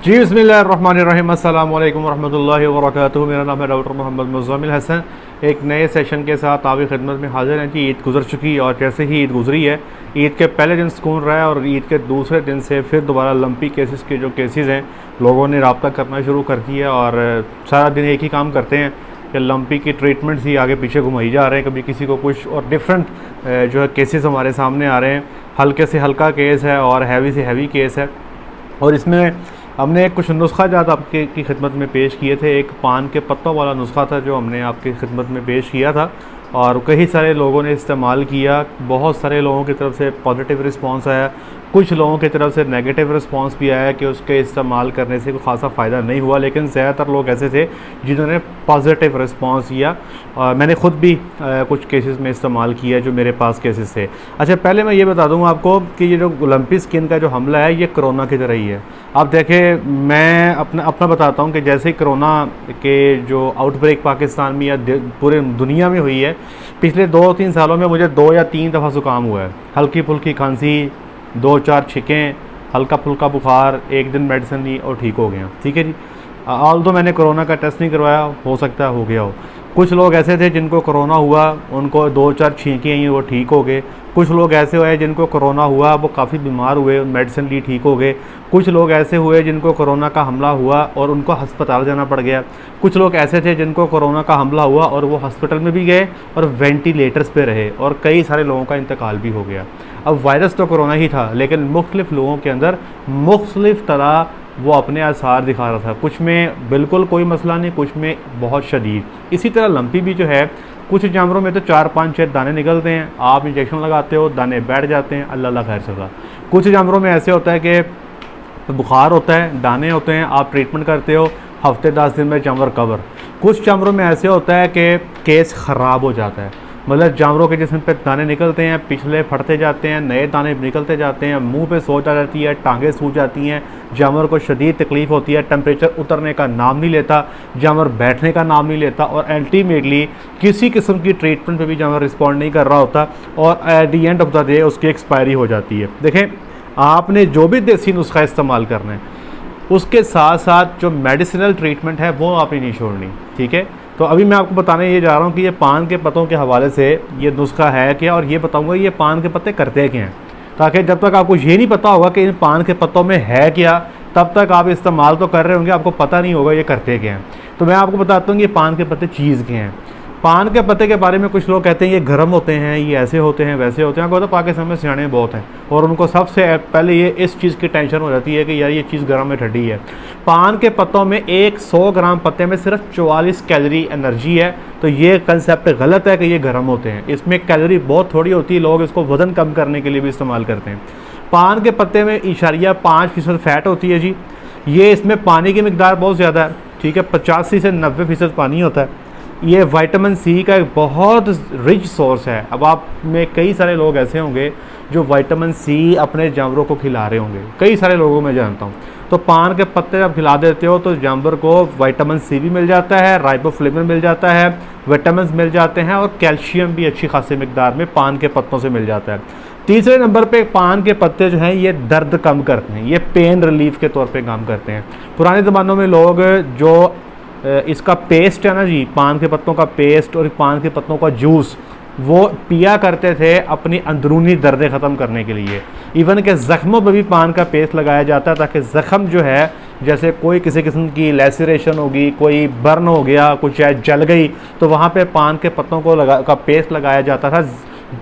जी बिस्मिल्लाहिर्रहमानिर्रहीम, अस्सलाम वालेकुम रहमतुल्लाहि व बरकातुहू। मेरा नाम है डॉक्टर मोहम्मद मुज़म्मिल हसन। एक नए सेशन के साथ आपकी खिदमत में हाजिर हैं कि ईद गुजर चुकी और जैसे ही ईद गुजरी है, ईद के पहले दिन सुकून रहा है और ईद के दूसरे दिन से फिर दोबारा लंपी केसेस के जो केसेस हैं, लोगों ने रब्ता करना शुरू कर दिया और सारा दिन एक ही काम करते हैं कि लंपी की ट्रीटमेंट्स ही आगे पीछे घुमाई जा रहे हैं। कभी किसी को कुछ और डिफरेंट जो है केसेस हमारे सामने आ रहे हैं। हल्के से हल्का केस है और हैवी से हैवी केस है। और इसमें हमने कुछ नुस्खा जात आपके की खिदमत में पेश किए थे। एक पान के पत्तों वाला नुस्खा था जो हमने आपकी खिदमत में पेश किया था और कई सारे लोगों ने इस्तेमाल किया। बहुत सारे लोगों की तरफ से पॉजिटिव रिस्पांस आया, कुछ लोगों की तरफ से नेगेटिव रिस्पांस भी आया कि उसके इस्तेमाल करने से कोई ख़ासा फ़ायदा नहीं हुआ, लेकिन ज़्यादातर लोग ऐसे थे जिन्होंने पॉजिटिव रिस्पांस दिया। और मैंने ख़ुद भी कुछ केसेस में इस्तेमाल किया जो मेरे पास केसेस थे। अच्छा, पहले मैं ये बता दूँ आपको कि ये जो लंपी स्किन का जो हमला है ये कोरोना की तरह ही है। आप देखें, मैं अपना बताता हूँ कि जैसे कोरोना के जो आउटब्रेक पाकिस्तान में या पूरे दुनिया में हुई है, पिछले 2-3 सालों में मुझे 2 या 3 दफ़ा ज़ुकाम हुआ है। हल्की फुल्की खांसी, 2-4 छिकें, हल्का फुल्का बुखार, एक दिन मेडिसिन ली और ठीक हो गया। ठीक है जी। ऑल्दो मैंने कोरोना का टेस्ट नहीं करवाया, हो सकता है हो गया हो। कुछ लोग ऐसे थे जिनको कोरोना हुआ, उनको 2-4 छींकें आई, वो ठीक हो गए। कुछ लोग ऐसे हुए जिनको कोरोना हुआ, वो काफ़ी बीमार हुए, मेडिसिन ली, ठीक हो गए। कुछ लोग ऐसे हुए जिनको कोरोना का हमला हुआ और उनको हस्पताल जाना पड़ गया। कुछ लोग ऐसे थे जिनको कोरोना का हमला हुआ और वो हॉस्पिटल में भी गए और वेंटिलेटर्स पे रहे और कई सारे लोगों का इंतकाल भी हो गया। अब वायरस तो कोरोना ही था, लेकिन मुख्तलिफ लोगों के अंदर मुख्तलिफ तरह वो अपने आसार दिखा रहा था। कुछ में बिल्कुल कोई मसला नहीं, कुछ में बहुत शदीद। इसी तरह लंपी भी जो है, कुछ जानवरों में तो 4-5-6 दाने निकलते हैं, आप इंजेक्शन लगाते हो, दाने बैठ जाते हैं, अल्लाह खैर सका। कुछ जानवरों में ऐसे होता है कि बुखार होता है, दाने होते हैं, आप ट्रीटमेंट करते हो, हफ्ते 10 दिन में जानवर कवर। कुछ जानवरों में ऐसे होता है कि केस ख़राब हो जाता है, मतलब जानवरों के जिस्म पे दाने निकलते हैं, पिछले फटते जाते हैं, नए दाने निकलते जाते हैं, मुंह पे सोज आ जाती है, टांगें सूज जाती हैं, जानवर को शदीद तकलीफ़ होती है, टेम्परेचर उतरने का नाम नहीं लेता, जानवर बैठने का नाम नहीं लेता और अल्टीमेटली किसी किस्म की ट्रीटमेंट पे भी जानवर रिस्पॉन्ड नहीं कर रहा होता और at the end of the day उसकी एक्सपायरी हो जाती है। देखें, आपने जो भी देसी नुस्खा इस्तेमाल करना है, उसके साथ साथ जो मेडिसिनल ट्रीटमेंट है वो आपने नहीं छोड़नी। ठीक है, तो अभी मैं आपको बताने ये जा रहा हूँ कि ये पान के पत्तों के हवाले से ये नुस्खा है क्या, और ये बताऊँगा ये पान के पत्ते करते क्या हैं, ताकि जब तक आपको ये नहीं पता होगा कि इन पान के पत्तों में है क्या, तब तक आप इस्तेमाल तो कर रहे होंगे, आपको पता नहीं होगा ये करते क्या हैं। तो मैं आपको बताता हूँ ये पान के पत्ते चीज़ क्या हैं। पान के पत्ते के बारे में कुछ लोग कहते हैं ये गर्म होते हैं, ये ऐसे होते हैं, वैसे होते हैं। आपको तो पाकिस्तान में सियाने बहुत हैं और उनको सबसे पहले ये इस चीज़ की टेंशन हो जाती है कि यार ये चीज़ गर्म है, ठंडी है। पान के पत्तों में 100 ग्राम पत्ते में सिर्फ 44 कैलोरी एनर्जी है, तो ये कंसेप्ट गलत है कि ये गर्म होते हैं। इसमें कैलोरी बहुत थोड़ी होती है, लोग इसको वज़न कम करने के लिए भी इस्तेमाल करते हैं। पान के पत्ते में 0.5% फैट होती है जी। ये इसमें पानी की मिकदार बहुत ज़्यादा है। ठीक है, 85 से 90% पानी होता है। ये विटामिन सी का एक बहुत रिच सोर्स है। अब आप में कई सारे लोग ऐसे होंगे जो विटामिन सी अपने जानवरों को खिला रहे होंगे, कई सारे लोगों में जानता हूँ। तो पान के पत्ते जब खिला देते हो तो जानवर को विटामिन सी भी मिल जाता है, राइबोफ्लेविन मिल जाता है, विटामिन मिल जाते हैं और कैल्शियम भी अच्छी खासी मिकदार में पान के पत्तों से मिल जाता है। तीसरे नंबर पे पान के पत्ते जो हैं ये दर्द कम करते हैं, ये पेन रिलीफ के तौर पे काम करते हैं। पुराने ज़मानों में लोग जो इसका पेस्ट है ना जी, पान के पत्तों का पेस्ट और पान के पत्तों का जूस, वो पिया करते थे अपनी अंदरूनी दर्दें ख़त्म करने के लिए। इवन के ज़ख्मों पर भी पान का पेस्ट लगाया जाता है ताकि ज़ख्म जो है, जैसे कोई किसी किस्म की लेसरेशन होगी, कोई बर्न हो गया, कुछ शायद जल गई, तो वहाँ पे पान के पत्तों को का पेस्ट लगाया जाता था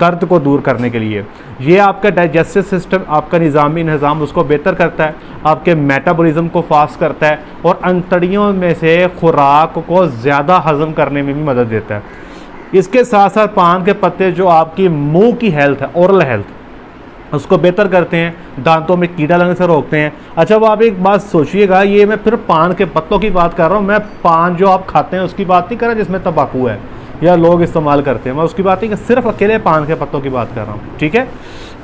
दर्द को दूर करने के लिए। ये आपका डाइजेस्टिव सिस्टम, आपका निज़ामी निज़ाम उसको बेहतर करता है, आपके मेटाबॉलिज्म को फास्ट करता है और अंतड़ियों में से खुराक को ज़्यादा हज़म करने में भी मदद देता है। इसके साथ साथ पान के पत्ते जो आपकी मुंह की हेल्थ है, ओरल हेल्थ, उसको बेहतर करते हैं, दांतों में कीड़ा लगने से रोकते हैं। अच्छा, वो आप एक बात सोचिएगा, ये मैं फिर पान के पत्तों की बात कर रहा हूँ, मैं पान जो आप खाते हैं उसकी बात नहीं कर रहा जिसमें तंबाकू है या लोग इस्तेमाल करते हैं, मैं उसकी बात नहीं कर, सिर्फ अकेले पान के पत्तों की बात कर रहा हूँ। ठीक है।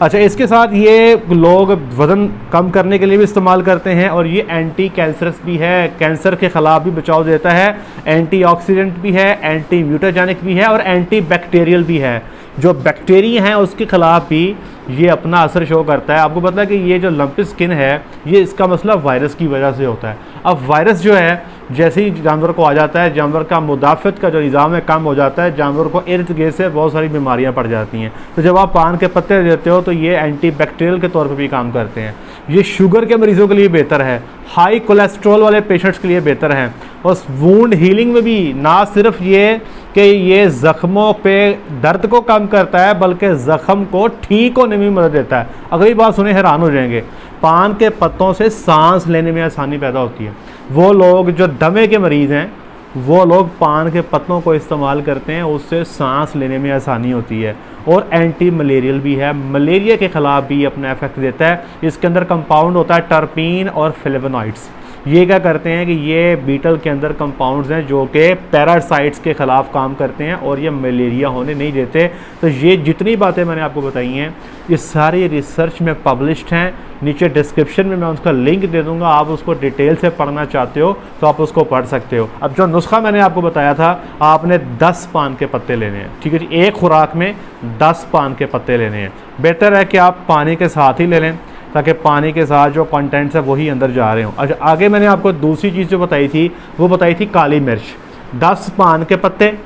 अच्छा, इसके साथ ये लोग वज़न कम करने के लिए भी इस्तेमाल करते हैं और ये एंटी कैंसरस भी है, कैंसर के ख़िलाफ़ भी बचाव देता है, एंटीऑक्सीडेंट भी है, एंटी म्यूटाजेनिक भी है और एंटी बैक्टीरियल भी है। जो बैक्टीरिया हैं उसके ख़िलाफ़ भी ये अपना असर शो करता है। आपको पता है कि ये जो लंपी स्किन है ये इसका मसला वायरस की वजह से होता है। अब वायरस जो है जैसे ही जानवर को आ जाता है, जानवर का मुदाफ़त का जो निज़ाम है कम हो जाता है, जानवर को इर्द गिर्द से बहुत सारी बीमारियां पड़ जाती हैं। तो जब आप पान के पत्ते देते हो तो ये एंटीबैक्टीरियल के तौर पे भी काम करते हैं। ये शुगर के मरीज़ों के लिए बेहतर है, हाई कोलेस्ट्रॉल वाले पेशेंट्स के लिए बेहतर है, और वुंड हीलिंग में भी ना सिर्फ ये कि ये ज़ख्मों पे दर्द को कम करता है बल्कि ज़ख्म को ठीक होने में मदद देता है। अगली बात सुने, हैरान हो जाएंगे, पान के पत्तों से सांस लेने में आसानी पैदा होती है। वो लोग जो दमे के मरीज़ हैं वो लोग पान के पत्तों को इस्तेमाल करते हैं, उससे सांस लेने में आसानी होती है। और एंटी मलेरियल भी है, मलेरिया के ख़िलाफ़ भी अपना इफेक्ट देता है। इसके अंदर कंपाउंड होता है टर्पीन और फ्लेवोनॉइड्स। ये क्या करते हैं कि ये बीटल के अंदर कंपाउंड्स हैं जो कि पैरासाइट्स के ख़िलाफ़ काम करते हैं और ये मलेरिया होने नहीं देते। तो ये जितनी बातें मैंने आपको बताई हैं ये सारी रिसर्च में पब्लिश्ड हैं। नीचे डिस्क्रिप्शन में मैं उसका लिंक दे दूंगा, आप उसको डिटेल से पढ़ना चाहते हो तो आप उसको पढ़ सकते हो। अब जो नुस्खा मैंने आपको बताया था, आपने 10 पान के पत्ते लेने हैं, ठीक है जी, एक खुराक में 10 पान के पत्ते लेने हैं। बेहतर है कि आप पानी के साथ ही ले लें ताकि पानी के साथ जो कंटेंट्स है वही अंदर जा रहे हों। अच्छा, आगे मैंने आपको दूसरी चीज़ जो बताई थी वो बताई थी काली मिर्च। 10 पान के पत्ते,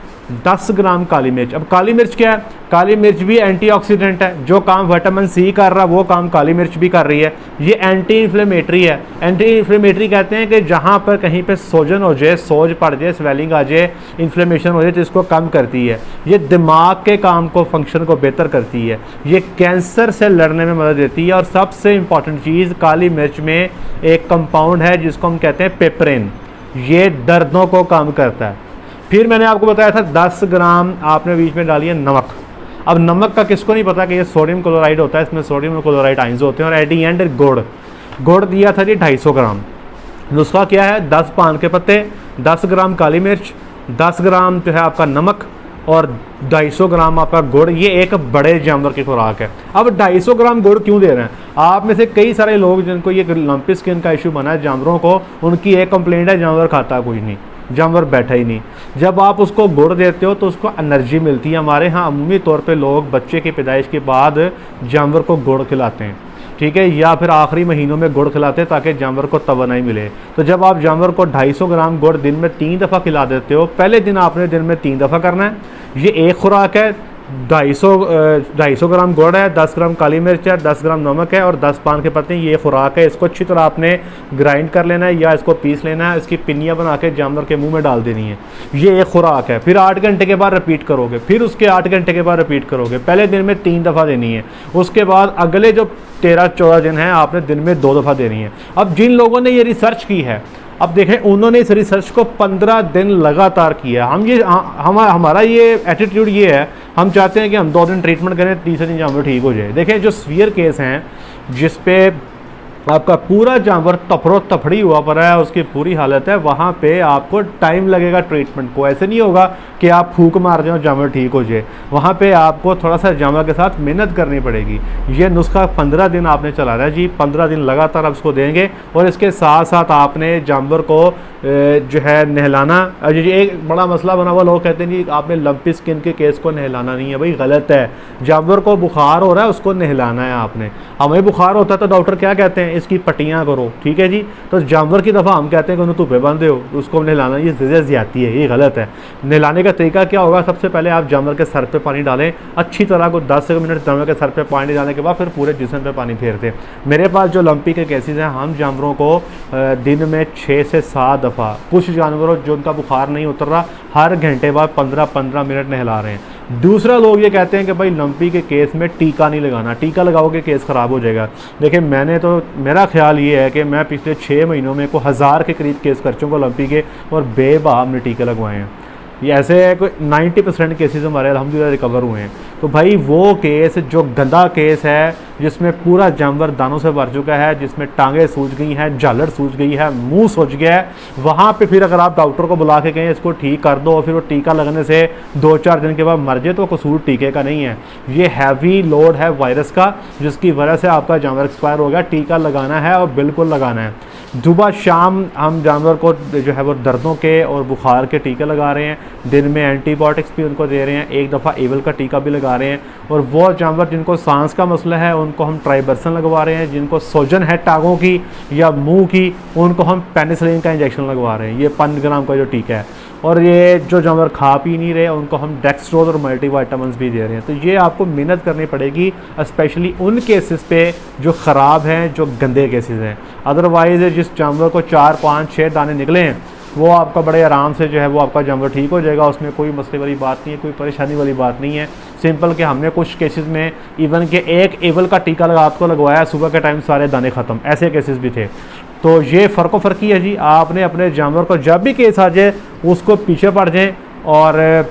10 ग्राम काली मिर्च। अब काली मिर्च क्या है? काली मिर्च भी एंटीऑक्सीडेंट है, जो काम विटामिन सी कर रहा है वो काम काली मिर्च भी कर रही है। ये एंटी इन्फ्लेमेटरी है। एंटी इन्फ्लेमेटरी कहते हैं कि जहाँ पर कहीं पे सोजन हो जाए, सोज पड़ जाए, स्वेलिंग आ जाए, इन्फ्लेमेशन हो जाए तो इसको कम करती है। ये दिमाग के काम को, फंक्शन को बेहतर करती है। ये कैंसर से लड़ने में मदद देती है। और सबसे इम्पॉर्टेंट चीज़, काली मिर्च में एक कंपाउंड है जिसको हम कहते हैं पेपरिन, ये दर्दों को कम करता है। फिर मैंने आपको बताया था 10 ग्राम आपने बीच में डाली है नमक। अब नमक का किसको नहीं पता कि ये सोडियम क्लोराइड होता है, इसमें सोडियम और क्लोराइड आइंस होते हैं। और एट दी एंड गुड़ दिया था जी 250 ग्राम। नुस्खा क्या है? 10 पान के पत्ते, 10 ग्राम काली मिर्च, 10 ग्राम जो है आपका नमक और 250 ग्राम आपका गुड़। ये एक बड़े जानवर की खुराक है। अब 250 ग्राम गुड़ क्यों दे रहे हैं? आप में से कई सारे लोग जिनको ये लंपी स्किन का इशू बना है जानवरों को, उनकी एक कंप्लेंट है जानवर खाता कोई नहीं, जानवर बैठा ही नहीं। जब आप उसको गुड़ देते हो तो उसको एनर्जी मिलती है। हमारे यहाँ अमूमी तौर पे लोग बच्चे की पैदाइश के बाद जानवर को गुड़ खिलाते हैं, ठीक है, या फिर आखिरी महीनों में गुड़ खिलाते हैं ताकि जानवर को तवानाई मिले। तो जब आप जानवर को 250 ग्राम गुड़ दिन में 3 दफ़ा खिला देते हो, पहले दिन आपने दिन में 3 दफ़ा करना है। ये एक खुराक है, 250 ग्राम गुड़ है, 10 ग्राम काली मिर्च है, 10 ग्राम नमक है और 10 पान के पत्ते। ये खुराक है। इसको अच्छी तरह आपने ग्राइंड कर लेना है या इसको पीस लेना है। इसकी पिनियाँ बना के जानवर के मुंह में डाल देनी है। ये एक खुराक है। फिर 8 घंटे के बाद रिपीट करोगे, फिर उसके 8 घंटे के बाद रिपीट करोगे। पहले दिन में 3 दफ़ा देनी है, उसके बाद अगले जो 13-14 दिन है आपने दिन में 2 दफ़ा देनी है। अब जिन लोगों ने ये रिसर्च की है, अब देखें उन्होंने इस रिसर्च को 15 दिन लगातार किया। हमारा ये एटीट्यूड ये है, हम चाहते हैं कि हम 2 दिन ट्रीटमेंट करें, तीसरे दिन जानवर ठीक हो जाए। देखें जो सीवियर केस हैं जिस पे आपका पूरा जानवर तफरो तफड़ी हुआ पड़ा है, उसकी पूरी हालत है, वहाँ पे आपको टाइम लगेगा ट्रीटमेंट को। ऐसे नहीं होगा कि आप फूंक मार जाओ जानवर ठीक हो जाए। वहाँ पे आपको थोड़ा सा जानवर के साथ मेहनत करनी पड़ेगी। ये नुस्खा 15 दिन आपने चलाना है जी, 15 दिन लगातार आप इसको देंगे। और इसके साथ साथ आपने जानवर को जो है नहलाना। एक बड़ा मसला बना हुआ, लोग कहते हैं जी आपने लंपी स्किन के केस को नहलाना नहीं है। भाई गलत है। जानवर को बुखार हो रहा है उसको नहलाना है आपने। हमें बुखार होता है तो डॉक्टर क्या कहते हैं? इसकी पट्टियाँ करो, ठीक है जी। तो जानवर की दफ़ा हम कहते हैं कि उन्हें धूपे बांधे हो, उसको नहलाना, ये ज़्यादती है, ये गलत है। नहलाने का तरीका क्या होगा? सबसे पहले आप जानवर के सर पे पानी डालें अच्छी तरह को, 10 मिनट जानवर के सर पे पानी डालने के बाद फिर पूरे जिस्म पे पानी फेर दें। मेरे पास जो लंपी के केसेस हैं, हम जानवरों को दिन में 6 से 7 दफ़ा, कुछ जानवरों जो उनका बुखार नहीं उतर रहा, हर घंटे बाद 15-15 मिनट नहला रहे हैं। दूसरा, लोग ये कहते हैं कि भाई लंपी के केस में टीका नहीं लगाना, टीका लगाओगे केस ख़राब हो जाएगा। देखिए मेरा ख्याल ये है कि मैं पिछले 6 महीनों में 1000 के करीब केस कर चुका लंपी के, और बेबा हमने टीके लगवाए हैं। ये ऐसे है कोई 90% केसेस हमारे अल्हम्दुलिल्लाह रिकवर हुए हैं। तो भाई वो केस जो गंदा केस है जिसमें पूरा जानवर दानों से भर चुका है, जिसमें टांगें सूज गई हैं, झालर सूज गई है, मुंह सूज गया है, वहाँ पे फिर अगर आप डॉक्टर को बुला के कहें इसको ठीक कर दो, फिर वो टीका लगने से 2-4 दिन के बाद मर जाए, तो कसूर टीके का नहीं है। ये हैवी लोड है वायरस का, जिसकी वजह से आपका जानवर एक्सपायर हो गया। टीका लगाना है और बिल्कुल लगाना है। सुबह शाम हम जानवर को जो है वो दर्दों के और बुखार के टीके लगा रहे हैं, दिन में एंटीबायोटिक्स भी उनको दे रहे हैं, एक दफ़ा एवल का टीका भी लगा रहे हैं। और वो जानवर जिनको सांस का मसला है उनको हम ट्राइबर्सन लगवा रहे हैं, जिनको सोजन है टांगों की या मुंह की उनको हम पेनिसिलिन का इंजेक्शन लगवा रहे हैं, ये 5 ग्राम का जो टीका है। और ये जो जानवर खा पी नहीं रहे उनको हम डेक्स्ट्रोज और मल्टीविटामिन्स भी दे रहे हैं। तो ये आपको मेहनत करनी पड़ेगी, स्पेशली उन केसेस पे जो ख़राब हैं, जो गंदे केसेस हैं। अदरवाइज़ जिस जानवर को 4, 5, 6 दाने निकले हैं वो आपका बड़े आराम से जो है वो आपका जानवर ठीक हो जाएगा, उसमें कोई मसले वाली बात नहीं है, कोई परेशानी वाली बात नहीं है। सिंपल कि हमने कुछ केसेस में इवन के एक एवल का टीका रात को लगवाया, सुबह के टाइम सारे दाने ख़त्म, ऐसे केसेस भी थे। तो ये फ़र्क ही है जी। आपने अपने जानवर को जब भी केस आ जाए उसको पीछे पड़ जाएँ। और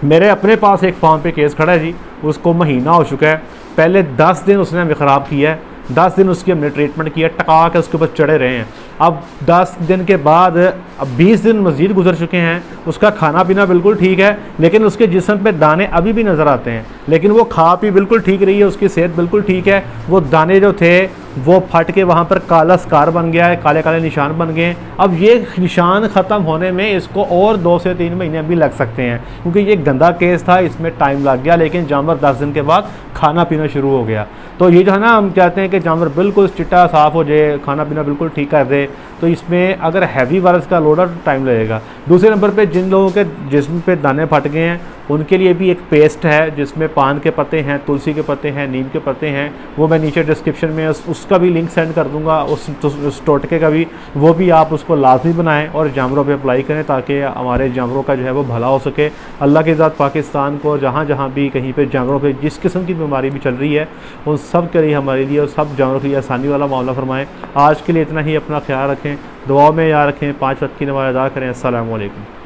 मेरे अपने पास एक फार्म पे केस खड़ा है जी, उसको महीना हो चुका है, पहले 10 दिन उसने हमें ख़राब किया है, 10 दिन उसकी हमने ट्रीटमेंट किया, टका के उसके ऊपर चढ़े रहे हैं। अब 10 दिन के बाद अब 20 दिन मज़ीद गुजर चुके हैं, उसका खाना पीना बिल्कुल ठीक है, लेकिन उसके जिस्म पे दाने अभी भी नज़र आते हैं। लेकिन वो खा पी बिल्कुल ठीक रही है, उसकी सेहत बिल्कुल ठीक है। वो दाने जो थे वो फट के वहाँ पर काला स्कार बन गया है, काले काले निशान बन गए हैं। अब ये निशान ख़त्म होने में इसको और 2 से 3 महीने भी लग सकते हैं, क्योंकि ये गंदा केस था, इसमें टाइम लग गया। लेकिन जानवर 10 दिन के बाद खाना पीना शुरू हो गया। तो ये जो है ना, हम चाहते हैं कि जानवर बिल्कुल चिट्टा साफ़ हो जाए, खाना पीना बिल्कुल ठीक कर दे। तो इसमें अगर हैवी वायरस का लोड है तो टाइम लगेगा। दूसरे नंबर पे जिन लोगों के जिस्म पे दाने फट गए हैं उनके लिए भी एक पेस्ट है, जिसमें पान के पत्ते हैं, तुलसी के पत्ते हैं, नीम के पत्ते हैं, वो मैं नीचे डिस्क्रिप्शन में उसका भी लिंक सेंड कर दूंगा, उस टोटके का भी, वो भी आप उसको लाजमी बनाएं और जानवरों पे अप्लाई करें, ताकि हमारे जानवरों का जो है वो भला हो सके। अल्लाह के ज़ात पाकिस्तान को जहाँ जहाँ भी कहीं पे जानवरों पे जिस किस्म की बीमारी भी चल रही है उन सब के लिए, हमारे लिए और सब जानवरों के लिए आसानी वाला मामला फरमाएँ। आज के लिए इतना ही, अपना ख्याल रखें, दुआ में याद रखें, 5 वक्त की नमाज़ अदा करें। अस्सलामु अलैकुम।